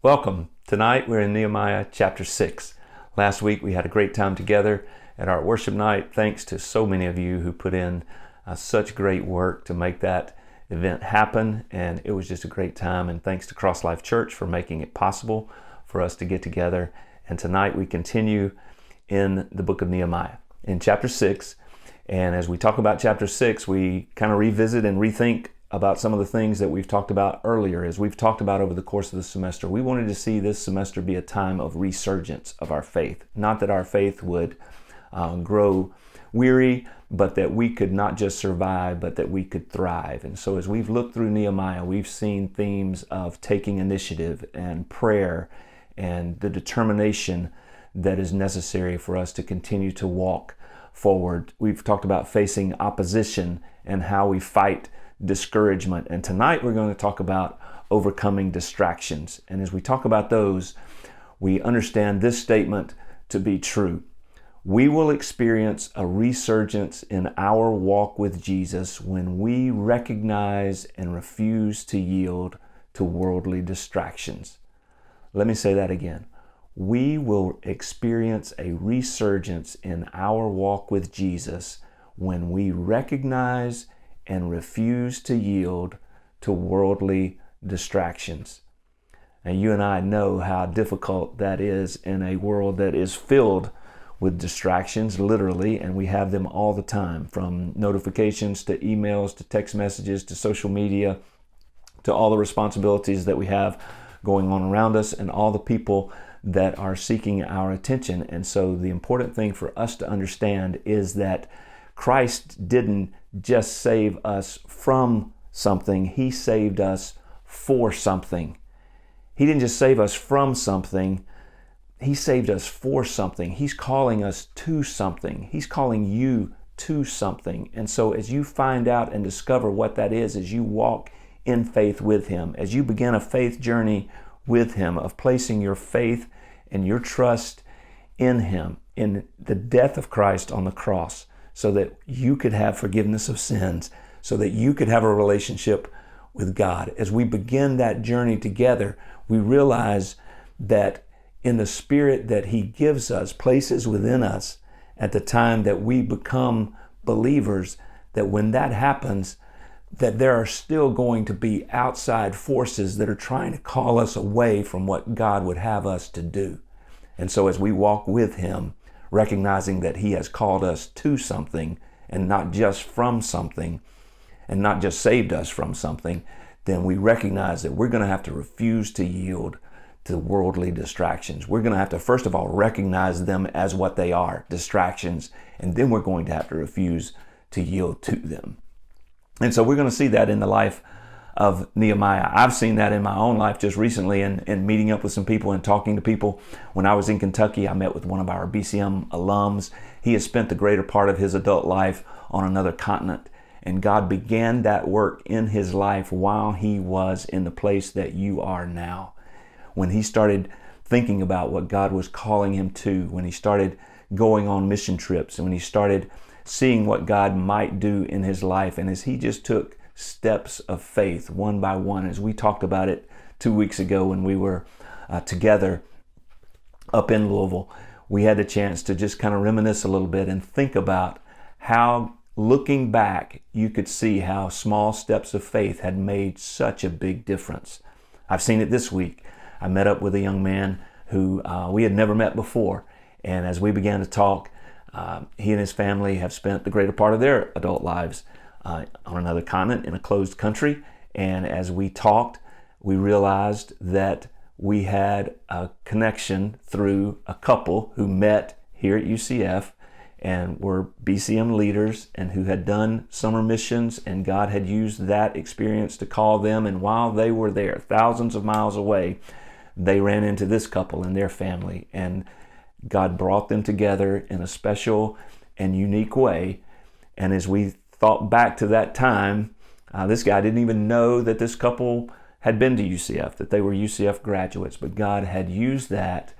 Welcome. Tonight we're in Nehemiah chapter 6. Last week we had a great time together at our worship night. Thanks to so many of you who put in such great work to make that event happen. And it was just a great time. And thanks to Cross Life Church for making it possible for us to get together. And tonight we continue in the book of Nehemiah in chapter 6. And as we talk about chapter 6, we kind of revisit and rethink about some of the things that we've talked about earlier. As we've talked about over the course of the semester, we wanted to see this semester be a time of resurgence of our faith. Not that our faith would grow weary, but that we could not just survive, but that we could thrive. And so as we've looked through Nehemiah, we've seen themes of taking initiative and prayer and the determination that is necessary for us to continue to walk forward. We've talked about facing opposition and how we fight discouragement. And tonight we're going to talk about overcoming distractions. And as we talk about those, we understand this statement to be true. We will experience a resurgence in our walk with Jesus when we recognize and refuse to yield to worldly distractions. Let me say that again. We will experience a resurgence in our walk with Jesus when we recognize and refuse to yield to worldly distractions. And you and I know how difficult that is in a world that is filled with distractions, literally, and we have them all the time, from notifications to emails to text messages to social media to all the responsibilities that we have going on around us and all the people that are seeking our attention. And so the important thing for us to understand is that Christ didn't just save us from something, He saved us for something. He didn't just save us from something, He saved us for something. He's calling us to something. He's calling you to something. And so as you find out and discover what that is, as you walk in faith with Him, as you begin a faith journey with Him, of placing your faith and your trust in Him, in the death of Christ on the cross, so that you could have forgiveness of sins, so that you could have a relationship with God. As we begin that journey together, we realize that in the Spirit that He gives us, places within us at the time that we become believers, that when that happens, that there are still going to be outside forces that are trying to call us away from what God would have us to do. And so as we walk with Him, recognizing that He has called us to something and not just from something, and not just saved us from something, then we recognize that we're going to have to refuse to yield to worldly distractions. We're going to have to, first of all, recognize them as what they are, distractions, and then we're going to have to refuse to yield to them. And so we're going to see that in the life of Nehemiah. I've seen that in my own life just recently in meeting up with some people and talking to people. When I was in Kentucky, I met with one of our BCM alums. He has spent the greater part of his adult life on another continent. And God began that work in his life while he was in the place that you are now. When he started thinking about what God was calling him to, when he started going on mission trips, and when he started seeing what God might do in his life, and as he just took steps of faith one by one, as we talked about it 2 weeks ago when we were together up in Louisville, we had the chance to just kind of reminisce a little bit and think about how, looking back, you could see how small steps of faith had made such a big difference. I've seen it this week. I met up with a young man who we had never met before, and as we began to talk, he and his family have spent the greater part of their adult lives on another continent in a closed country. And as we talked, we realized that we had a connection through a couple who met here at UCF and were BCM leaders and who had done summer missions, and God had used that experience to call them. And while they were there, thousands of miles away, they ran into this couple and their family, and God brought them together in a special and unique way. And as we thought back to that time, this guy didn't even know that this couple had been to UCF, that they were UCF graduates, but God had used that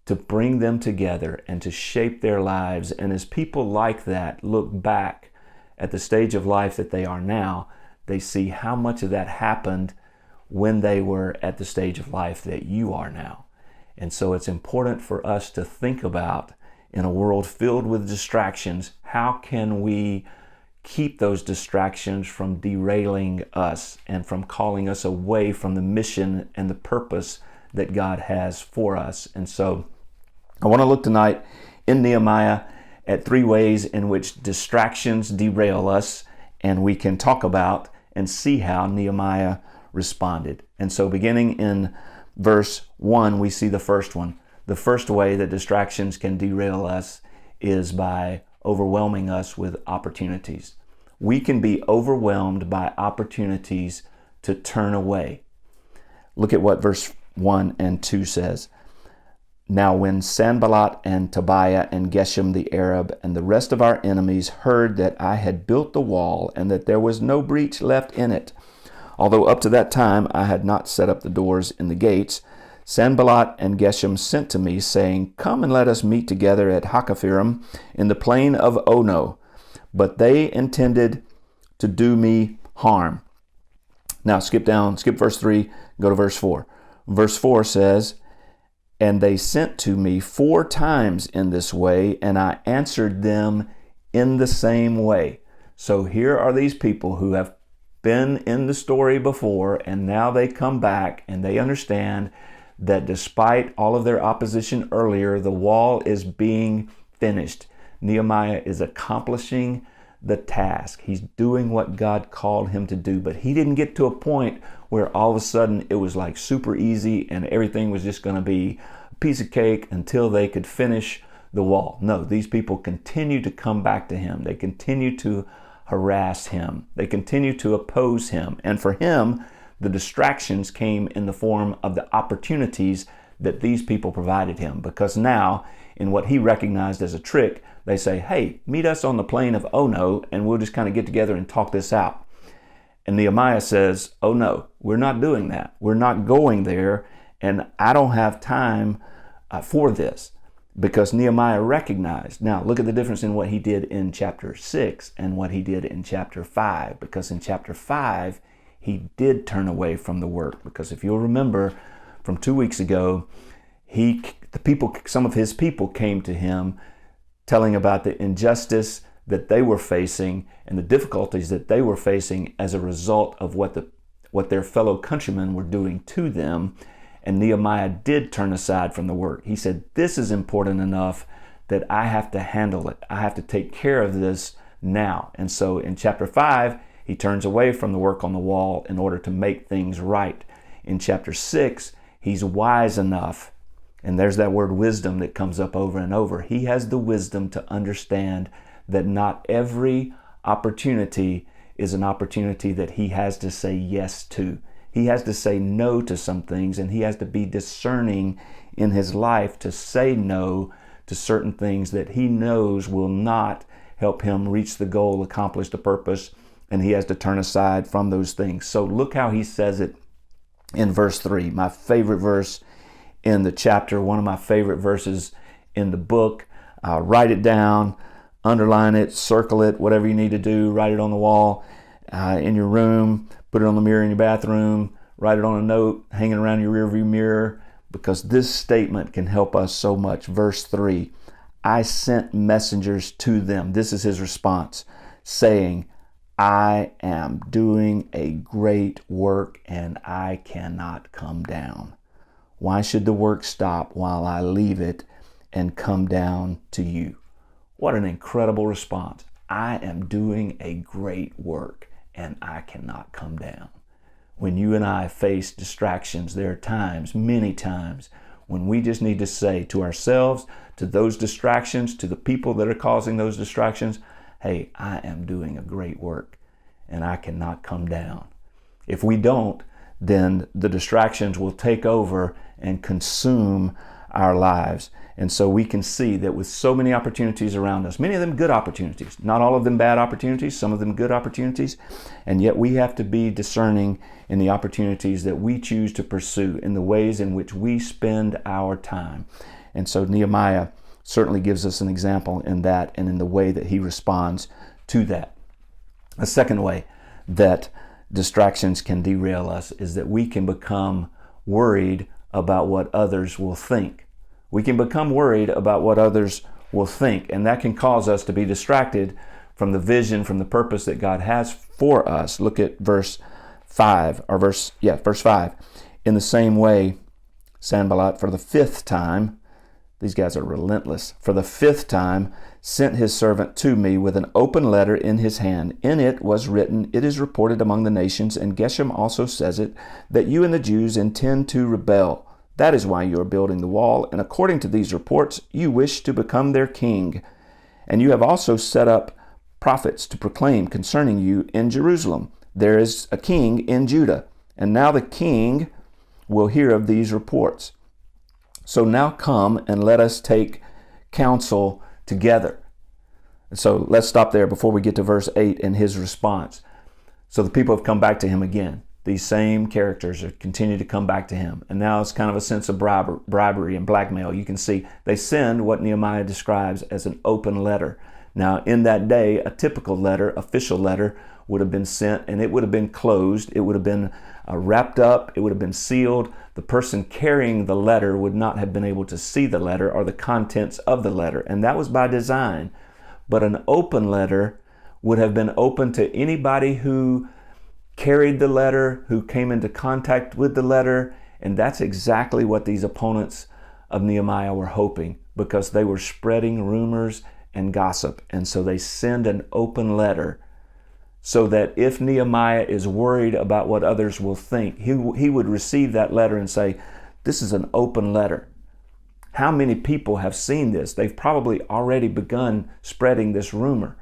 to bring them together and to shape their lives. And as people like that look back at the stage of life that they are now, they see how much of that happened when they were at the stage of life that you are now. And so it's important for us to think about, in a world filled with distractions, how can we keep those distractions from derailing us and from calling us away from the mission and the purpose that God has for us. And so I want to look tonight in Nehemiah at 3 ways in which distractions derail us, and we can talk about and see how Nehemiah responded. And so beginning in verse 1, we see the first one. The first way that distractions can derail us is by overwhelming us with opportunities. We can be overwhelmed by opportunities to turn away. Look at what verse 1 and 2 says. Now when Sanballat and Tobiah and Geshem the Arab and the rest of our enemies heard that I had built the wall and that there was no breach left in it, although up to that time I had not set up the doors in the gates, Sanballat and Geshem sent to me, saying, Come and let us meet together at Hakkephirim in the plain of Ono. But they intended to do me harm. Now skip verse 3, go to verse 4. Verse 4 says, And they sent to me 4 times in this way, and I answered them in the same way. So here are these people who have been in the story before, and now they come back and they understand that despite all of their opposition earlier, the wall is being finished. Nehemiah is accomplishing the task. He's doing what God called him to do, but he didn't get to a point where all of a sudden it was like super easy and everything was just going to be a piece of cake until they could finish the wall. No, these people continue to come back to him. They continue to harass him. They continue to oppose him. And for him, the distractions came in the form of the opportunities that these people provided him. Because now, in what he recognized as a trick, they say, hey, meet us on the plain of Ono and we'll just kind of get together and talk this out. And Nehemiah says, oh no, we're not doing that. We're not going there, and I don't have time for this. Because Nehemiah recognized. Now, look at the difference in what he did in chapter 6 and what he did in chapter 5. Because in chapter 5, he did turn away from the work. Because if you'll remember from 2 weeks ago, some of his people came to him telling about the injustice that they were facing and the difficulties that they were facing as a result of what their fellow countrymen were doing to them. And Nehemiah did turn aside from the work. He said, this is important enough that I have to handle it. I have to take care of this now. And so in chapter 5, he turns away from the work on the wall in order to make things right. In chapter 6, he's wise enough, and there's that word wisdom that comes up over and over. He has the wisdom to understand that not every opportunity is an opportunity that he has to say yes to. He has to say no to some things, and he has to be discerning in his life to say no to certain things that he knows will not help him reach the goal, accomplish the purpose, and he has to turn aside from those things. So look how he says it in verse 3, my favorite verse in the chapter, one of my favorite verses in the book. Write it down, underline it, circle it, whatever you need to do. Write it on the wall in your room, put it on the mirror in your bathroom, write it on a note, hanging around your rearview mirror, because this statement can help us so much. Verse 3, I sent messengers to them. This is his response, saying, I am doing a great work and I cannot come down. Why should the work stop while I leave it and come down to you? What an incredible response. I am doing a great work and I cannot come down. When you and I face distractions, there are times, many times, when we just need to say to ourselves, to those distractions, to the people that are causing those distractions, hey, I am doing a great work and I cannot come down. If we don't, then the distractions will take over and consume our lives. And so we can see that with so many opportunities around us, many of them good opportunities, not all of them bad opportunities, some of them good opportunities, and yet we have to be discerning in the opportunities that we choose to pursue, in the ways in which we spend our time. And so Nehemiah certainly gives us an example in that and in the way that he responds to that. A second way that distractions can derail us is that we can become worried about what others will think. We can become worried about what others will think, and that can cause us to be distracted from the vision, from the purpose that God has for us. Look at verse 5. In the same way, Sanballat, for the fifth time, these guys are relentless, for the fifth time sent his servant to me with an open letter in his hand. In it was written, it is reported among the nations, and Geshem also says it, that you and the Jews intend to rebel. That is why you are building the wall, and according to these reports, you wish to become their king. And you have also set up prophets to proclaim concerning you in Jerusalem, there is a king in Judah. And now the king will hear of these reports. So now come and let us take counsel together. So let's stop there before we get to verse 8 and his response. So the people have come back to him again. These same characters are continue to come back to him. And now it's kind of a sense of bribery and blackmail. You can see they send what Nehemiah describes as an open letter. Now, in that day, a typical letter, official letter, would have been sent, and it would have been closed. It would have been wrapped up. It would have been sealed. The person carrying the letter would not have been able to see the letter or the contents of the letter, and that was by design. But an open letter would have been open to anybody who carried the letter, who came into contact with the letter, and that's exactly what these opponents of Nehemiah were hoping, because they were spreading rumors and gossip. And so they send an open letter so that if Nehemiah is worried about what others will think, he would receive that letter and say, this is an open letter. How many people have seen this? They've probably already begun spreading this rumor.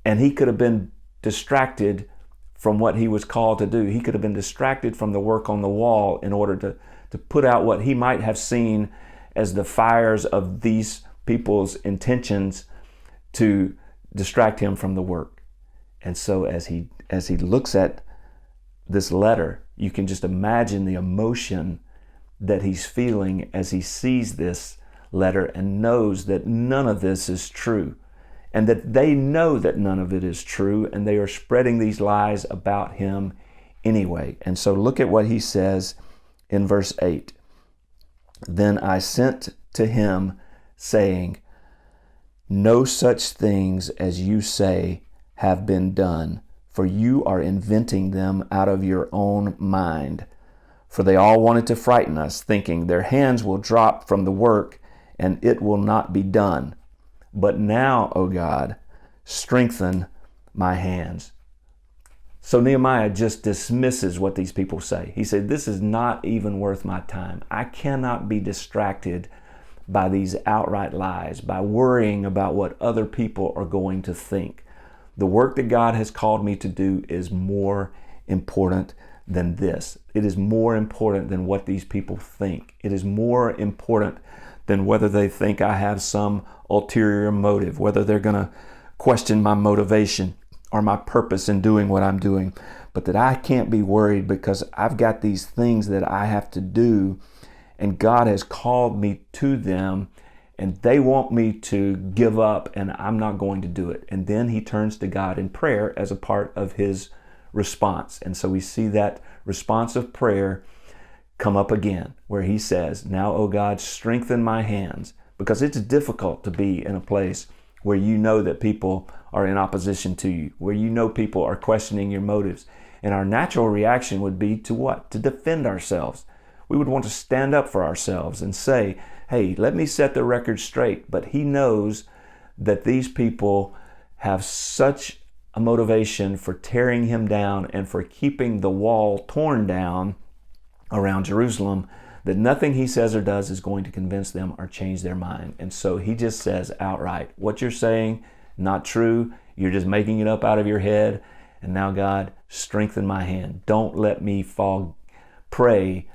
And he could have been distracted from what he was called to do. He could have been distracted from the work on the wall in order to put out what he might have seen as the fires of these people's intentions to distract him from the work. And so as he looks at this letter, you can just imagine the emotion that he's feeling as he sees this letter and knows that none of this is true, and that they know that none of it is true, and they are spreading these lies about him anyway. And so look at what he says in verse 8. Then I sent to him, saying, no such things as you say have been done, for you are inventing them out of your own mind. For they all wanted to frighten us, thinking their hands will drop from the work and it will not be done. But now, O God, strengthen my hands. So Nehemiah just dismisses what these people say. He said, this is not even worth my time. I cannot be distracted by these outright lies, by worrying about what other people are going to think. The work that God has called me to do is more important than this. It is more important than what these people think. It is more important than whether they think I have some ulterior motive, whether they're going to question my motivation or my purpose in doing what I'm doing, but that I can't be worried because I've got these things that I have to do, and God has called me to them, and they want me to give up, and I'm not going to do it. And then he turns to God in prayer as a part of his response. And so we see that response of prayer come up again, where he says, now, O God, strengthen my hands, because it's difficult to be in a place where you know that people are in opposition to you, where you know people are questioning your motives. And our natural reaction would be to what? To defend ourselves. We would want to stand up for ourselves and say, hey, let me set the record straight. But he knows that these people have such a motivation for tearing him down and for keeping the wall torn down around Jerusalem, that nothing he says or does is going to convince them or change their mind. And so he just says outright, what you're saying, not true. You're just making it up out of your head. And now, God, strengthen my hand. Don't let me fall prey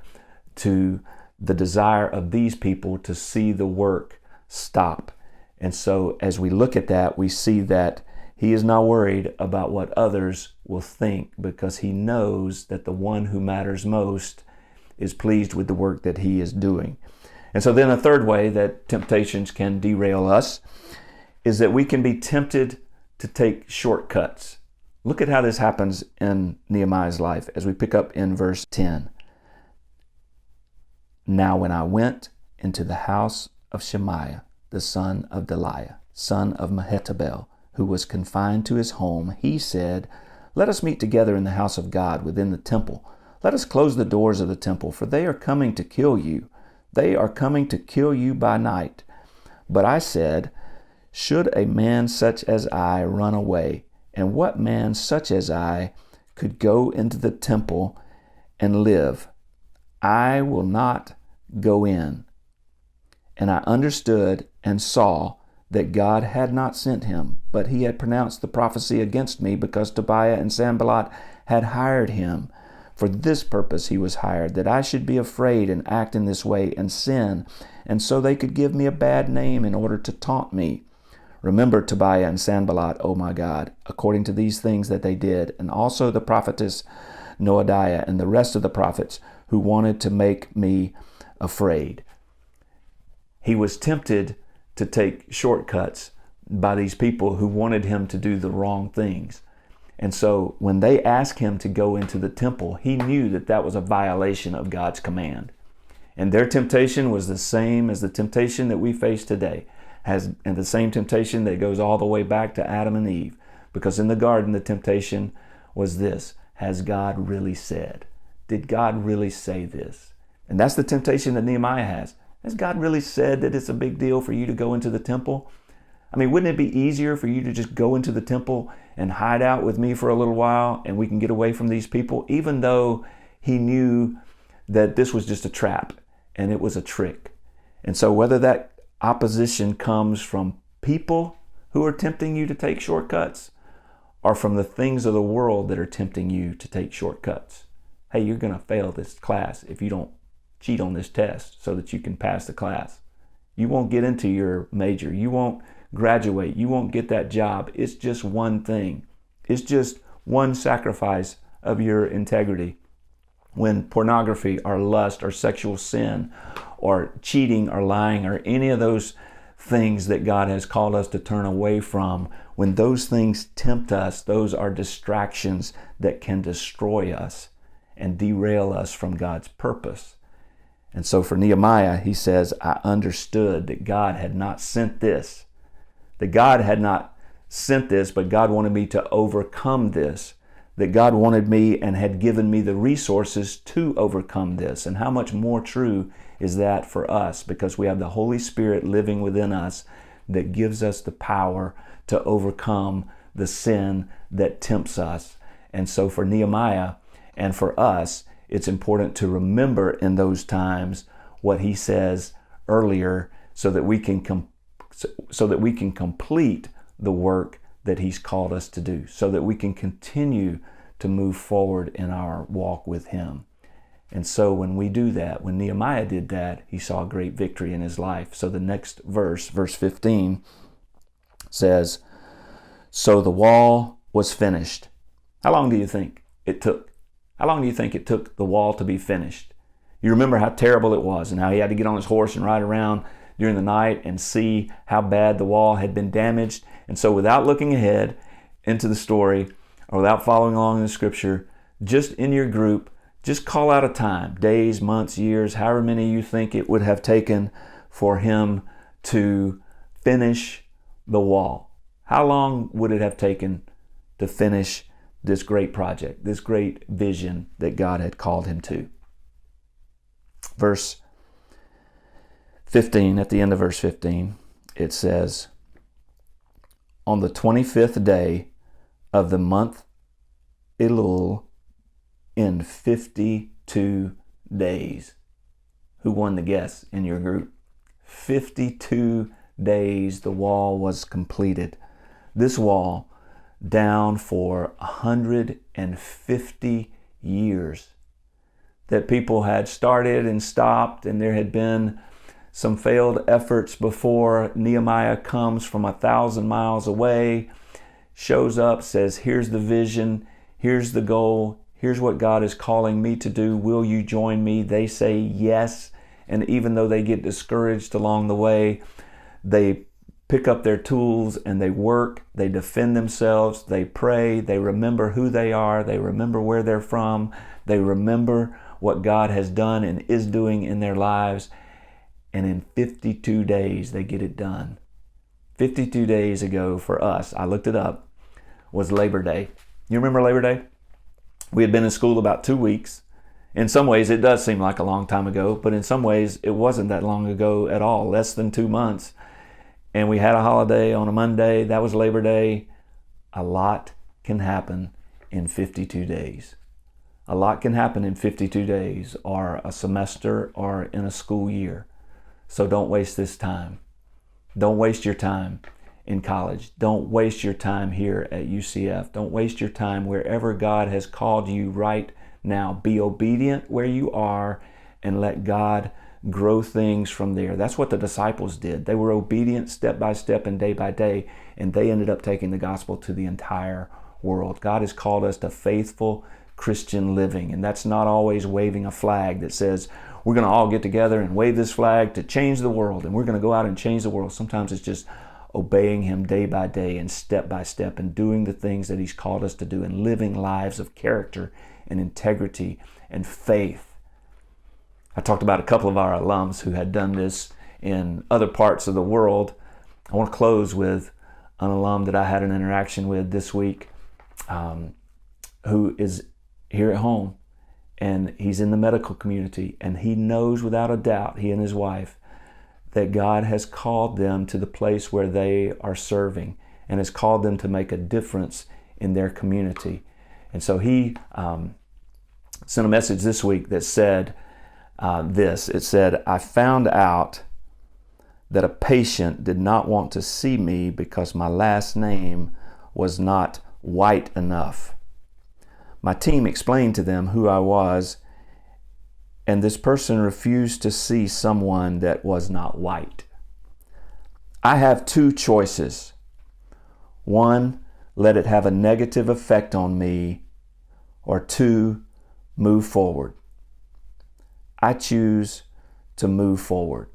to the desire of these people to see the work stop. And so as we look at that, we see that he is not worried about what others will think, because he knows that the one who matters most is pleased with the work that he is doing. And so then a third way that temptations can derail us is that we can be tempted to take shortcuts. Look at how this happens in Nehemiah's life as we pick up in verse 10. Now when I went into the house of Shemaiah, the son of Delaiah, son of Mehetabel, who was confined to his home, he said, Let us meet together in the house of God within the temple. Let us close the doors of the temple, for they are coming to kill you. They are coming to kill you by night. But I said, Should a man such as I run away? And what man such as I could go into the temple and live? I will not go in. And I understood and saw that God had not sent him, but he had pronounced the prophecy against me, because Tobiah and Sanballat had hired him. For this purpose he was hired, that I should be afraid and act in this way and sin, and so they could give me a bad name in order to taunt me. Remember Tobiah and Sanballat, O my God, according to these things that they did, and also the prophetess Noadiah and the rest of the prophets who wanted to make me afraid. He was tempted to take shortcuts by these people who wanted him to do the wrong things. And so when they asked him to go into the temple, he knew that that was a violation of God's command. And their temptation was the same as the temptation that we face today, and the same temptation that goes all the way back to Adam and Eve. Because in the garden, the temptation was this: has God really said? Did God really say this? And that's the temptation that Nehemiah has. Has God really said that it's a big deal for you to go into the temple? I mean, wouldn't it be easier for you to just go into the temple and hide out with me for a little while and we can get away from these people? Even though he knew that this was just a trap and it was a trick. And so whether that opposition comes from people who are tempting you to take shortcuts or from the things of the world that are tempting you to take shortcuts. Hey, you're going to fail this class if you don't cheat on this test so that you can pass the class. You won't get into your major. You won't graduate. You won't get that job. It's just one thing. It's just one sacrifice of your integrity. When pornography or lust or sexual sin or cheating or lying or any of those things that God has called us to turn away from, when those things tempt us, those are distractions that can destroy us and derail us from God's purpose. And so for Nehemiah, he says, I understood that God had not sent this. That God had not sent this, but God wanted me to overcome this. That God wanted me and had given me the resources to overcome this. And how much more true is that for us? Because we have the Holy Spirit living within us that gives us the power to overcome the sin that tempts us. And so for Nehemiah and for us, it's important to remember in those times what he says earlier so that we can complete the work that he's called us to do, so that we can continue to move forward in our walk with him. And so when we do that, when Nehemiah did that, he saw great victory in his life. So the next verse, verse 15, says, So the wall was finished. How long do you think it took? How long do you think it took the wall to be finished? You remember how terrible it was and how he had to get on his horse and ride around during the night and see how bad the wall had been damaged. And so without looking ahead into the story or without following along in the scripture, just in your group, just call out a time, days, months, years, however many you think it would have taken for him to finish the wall. How long would it have taken to finish this great project, this great vision that God had called him to? Verse 15, at the end of verse 15, it says, On the 25th day of the month Elul, in 52 days. Who won the guess in your group? 52 days the wall was completed. This wall down for 150 years. That people had started and stopped, and there had been some failed efforts before. Nehemiah comes from 1,000 miles away, shows up, says, here's the vision, here's the goal, here's what God is calling me to do. Will you join me? They say yes. And even though they get discouraged along the way, they pick up their tools and they work, they defend themselves, they pray, they remember who they are, they remember where they're from, they remember what God has done and is doing in their lives, and in 52 days they get it done. 52 days ago for us, I looked it up, was Labor Day. You remember Labor Day? We had been in school about 2 weeks. In some ways, it does seem like a long time ago, but in some ways, it wasn't that long ago at all, less than 2 months. And we had a holiday on a Monday. That was Labor Day. A lot can happen in 52 days. A lot can happen in 52 days, or a semester, or in a school year. So don't waste this time. Don't waste your time in college. Don't waste your time here at UCF. Don't waste your time wherever God has called you right now. Be obedient where you are and let God grow things from there. That's what the disciples did. They were obedient step by step and day by day, and they ended up taking the gospel to the entire world. God has called us to faithful Christian living, and that's not always waving a flag that says, we're going to all get together and wave this flag to change the world, and we're going to go out and change the world. Sometimes it's just obeying Him day by day and step by step and doing the things that He's called us to do and living lives of character and integrity and faith. I talked about a couple of our alums who had done this in other parts of the world. I want to close with an alum that I had an interaction with this week who is here at home. And he's in the medical community, and he knows without a doubt, he and his wife, that God has called them to the place where they are serving and has called them to make a difference in their community. And so he sent a message this week that said this. It said, I found out that a patient did not want to see me because my last name was not white enough. My team explained to them who I was, and this person refused to see someone that was not white. I have two choices. One, let it have a negative effect on me, or two, move forward. I choose to move forward.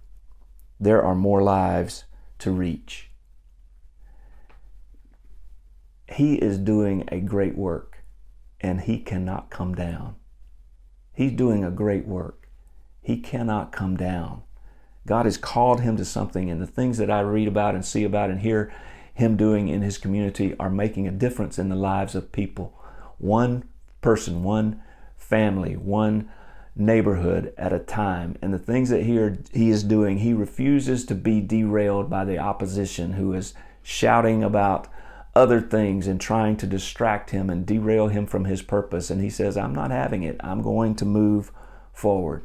There are more lives to reach. He is doing a great work. And he cannot come down. He's doing a great work. He cannot come down. God has called him to something, and the things that I read about and see about and hear him doing in his community are making a difference in the lives of people. One person, one family, one neighborhood at a time. And the things that he is doing, he refuses to be derailed by the opposition who is shouting about other things and trying to distract him and derail him from his purpose. And he says, I'm not having it. I'm going to move forward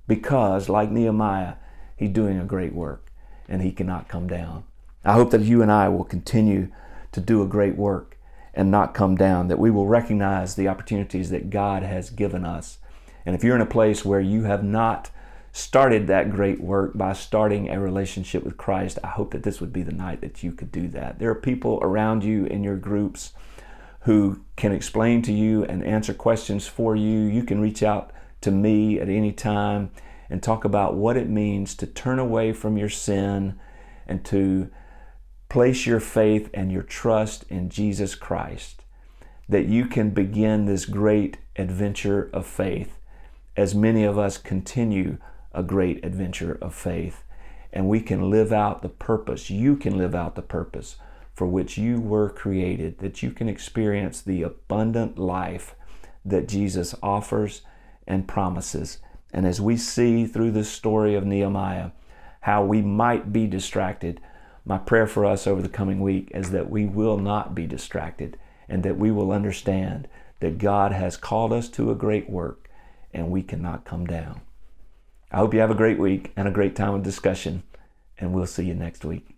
because, like Nehemiah, he's doing a great work and he cannot come down. I hope that you and I will continue to do a great work and not come down, that we will recognize the opportunities that God has given us. And if you're in a place where you have not started that great work by starting a relationship with Christ, I hope that this would be the night that you could do that. There are people around you in your groups who can explain to you and answer questions for you. You can reach out to me at any time and talk about what it means to turn away from your sin and to place your faith and your trust in Jesus Christ, that you can begin this great adventure of faith as many of us continue a great adventure of faith, and we can live out the purpose. You can live out the purpose for which you were created, that you can experience the abundant life that Jesus offers and promises. And as we see through this story of Nehemiah, how we might be distracted, my prayer for us over the coming week is that we will not be distracted and that we will understand that God has called us to a great work and we cannot come down. I hope you have a great week and a great time of discussion, and we'll see you next week.